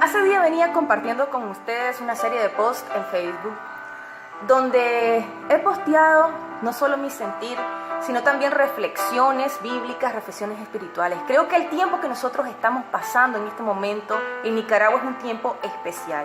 Hace día venía compartiendo con ustedes una serie de posts en Facebook donde he posteado no solo mi sentir, sino también reflexiones bíblicas, reflexiones espirituales. Creo que el tiempo que nosotros estamos pasando en este momento en Nicaragua es un tiempo especial.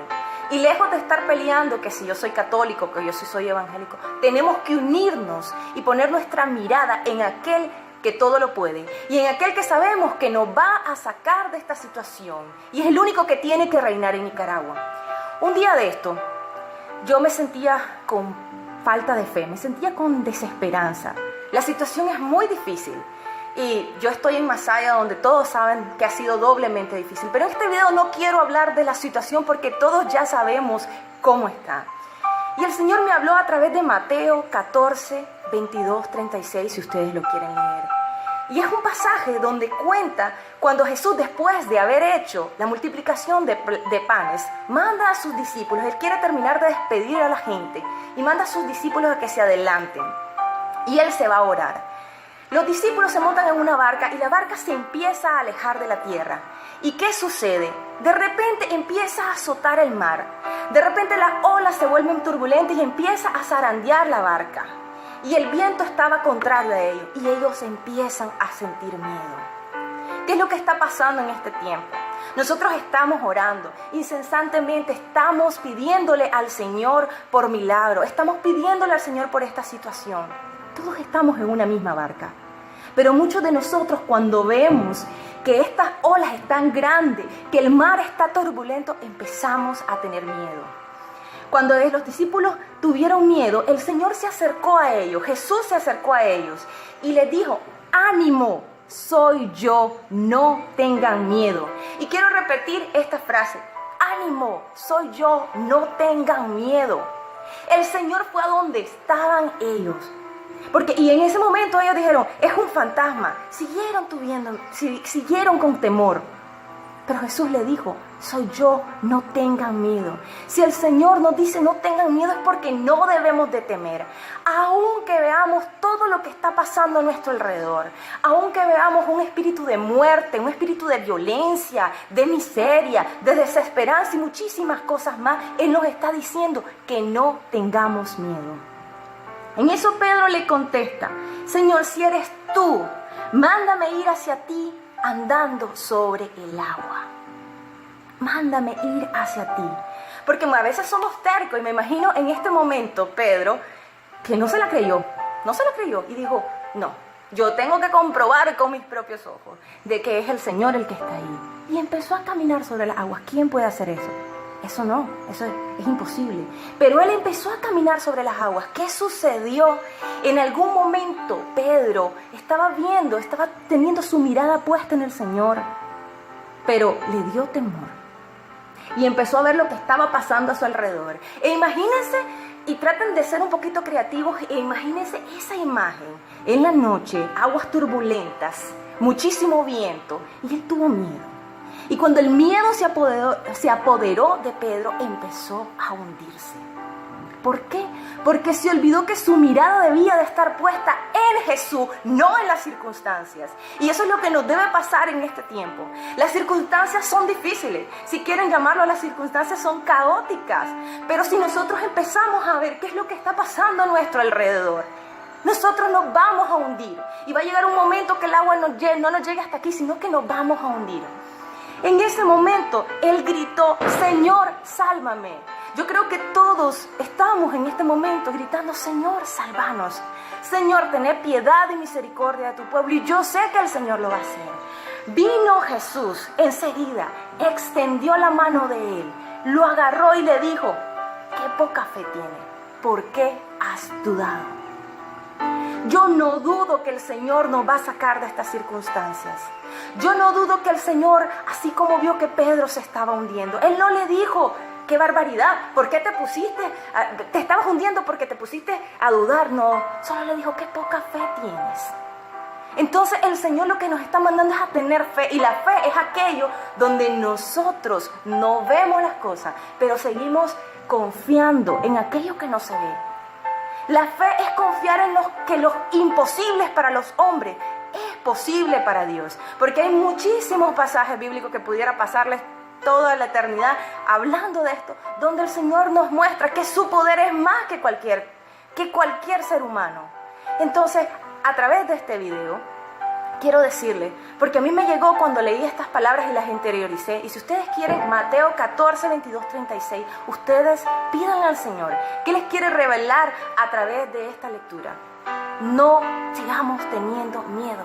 Y lejos de estar peleando que si yo soy católico, que yo soy evangélico, tenemos que unirnos y poner nuestra mirada en aquel que todo lo puede y en aquel que sabemos que nos va a sacar de esta situación y es el único que tiene que reinar en Nicaragua. Un día de esto, yo me sentía con falta de fe, me sentía con desesperanza. La situación es muy difícil y yo estoy en Masaya, donde todos saben que ha sido doblemente difícil. Pero en este video no quiero hablar de la situación porque todos ya sabemos cómo está. Y el Señor me habló a través de Mateo 14, 22, 36, si ustedes lo quieren leer. Y es un pasaje donde cuenta cuando Jesús, después de haber hecho la multiplicación de panes, manda a sus discípulos. Él quiere terminar de despedir a la gente y manda a sus discípulos a que se adelanten. Y Él se va a orar. Los discípulos se montan en una barca y la barca se empieza a alejar de la tierra. ¿Y qué sucede? De repente empieza a azotar el mar. De repente las olas se vuelven turbulentas y empieza a zarandear la barca. Y el viento estaba contrario a ellos y ellos empiezan a sentir miedo. ¿Qué es lo que está pasando en este tiempo? Nosotros estamos orando, incesantemente estamos pidiéndole al Señor por milagro, estamos pidiéndole al Señor por esta situación. Todos estamos en una misma barca, pero muchos de nosotros cuando vemos que estas olas están grandes, que el mar está turbulento, empezamos a tener miedo. Cuando los discípulos tuvieron miedo, el Señor se acercó a ellos, Jesús se acercó a ellos y les dijo: ánimo, soy yo, no tengan miedo. Y quiero repetir esta frase: ánimo, soy yo, no tengan miedo. El Señor fue a donde estaban ellos. Y en ese momento ellos dijeron: es un fantasma. Siguieron con temor. Pero Jesús le dijo: soy yo, no tengan miedo. Si el Señor nos dice no tengan miedo es porque no debemos de temer. Aunque veamos todo lo que está pasando a nuestro alrededor, aunque veamos un espíritu de muerte, un espíritu de violencia, de miseria, de desesperanza y muchísimas cosas más, Él nos está diciendo que no tengamos miedo. En eso Pedro le contesta: Señor, si eres tú, mándame ir hacia ti andando sobre el agua. Mándame ir hacia ti. Porque a veces somos tercos y me imagino en este momento Pedro que no se la creyó y dijo: no, yo tengo que comprobar con mis propios ojos de que es el Señor el que está ahí. Y empezó a caminar sobre las aguas. ¿Quién puede hacer eso? Eso es imposible. Pero él empezó a caminar sobre las aguas. ¿Qué sucedió? En algún momento Pedro estaba teniendo su mirada puesta en el Señor, pero le dio temor. Y empezó a ver lo que estaba pasando a su alrededor. E imagínense, y traten de ser un poquito creativos, e imagínense esa imagen. En la noche, aguas turbulentas, muchísimo viento, y él tuvo miedo. Y cuando el miedo se apoderó de Pedro, empezó a hundirse. ¿Por qué? Porque se olvidó que su mirada debía de estar puesta en Jesús, no en las circunstancias. Y eso es lo que nos debe pasar en este tiempo. Las circunstancias son difíciles. Si quieren llamarlo, las circunstancias son caóticas. Pero si nosotros empezamos a ver qué es lo que está pasando a nuestro alrededor, nosotros nos vamos a hundir. Y va a llegar un momento que el agua no nos llegue hasta aquí, sino que nos vamos a hundir. En ese momento, él gritó: Señor, sálvame. Yo creo que todos estamos en este momento gritando: Señor, sálvanos. Señor, ten piedad y misericordia de tu pueblo. Y yo sé que el Señor lo va a hacer. Vino Jesús enseguida, extendió la mano de él, lo agarró y le dijo: qué poca fe tiene, ¿por qué has dudado? Yo no dudo que el Señor nos va a sacar de estas circunstancias. Yo no dudo que el Señor, así como vio que Pedro se estaba hundiendo, Él no le dijo: ¡qué barbaridad! ¿Por qué te estabas hundiendo porque te pusiste a dudar? No, solo le dijo: ¡qué poca fe tienes! Entonces el Señor lo que nos está mandando es a tener fe. Y la fe es aquello donde nosotros no vemos las cosas, pero seguimos confiando en aquello que no se ve. La fe es confiar en que lo imposible para los hombres es posible para Dios. Porque hay muchísimos pasajes bíblicos que pudiera pasarles toda la eternidad hablando de esto, donde el Señor nos muestra que su poder es más que cualquier ser humano. Entonces, a través de este video, quiero decirle, porque a mí me llegó cuando leí estas palabras y las interioricé, y si ustedes quieren, Mateo 14, 22, 36, ustedes pidan al Señor que les quiere revelar a través de esta lectura. No sigamos teniendo miedo.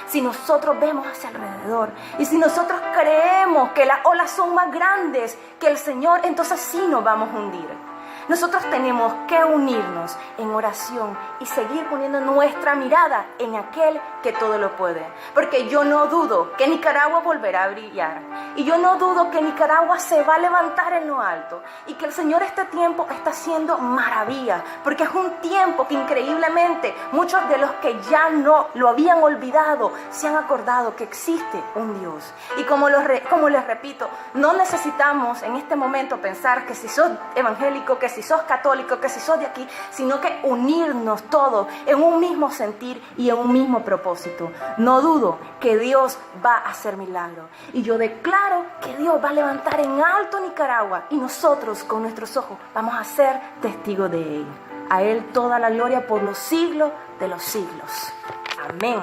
Si nosotros vemos hacia alrededor y si nosotros creemos que las olas son más grandes que el Señor, entonces sí nos vamos a hundir. Nosotros tenemos que unirnos en oración y seguir poniendo nuestra mirada en aquel que todo lo puede. Porque yo no dudo que Nicaragua volverá a brillar. Y yo no dudo que Nicaragua se va a levantar en lo alto. Y que el Señor este tiempo está haciendo maravillas. Porque es un tiempo que increíblemente muchos de los que ya no lo habían olvidado se han acordado que existe un Dios. Y como les repito, no necesitamos en este momento pensar que si sos evangélico, que si sos católico, que si sos de aquí, sino que unirnos todos en un mismo sentir y en un mismo propósito. No dudo que Dios va a hacer milagros. Y yo declaro que Dios va a levantar en alto Nicaragua y nosotros con nuestros ojos vamos a ser testigos de ello. A Él toda la gloria por los siglos de los siglos. Amén.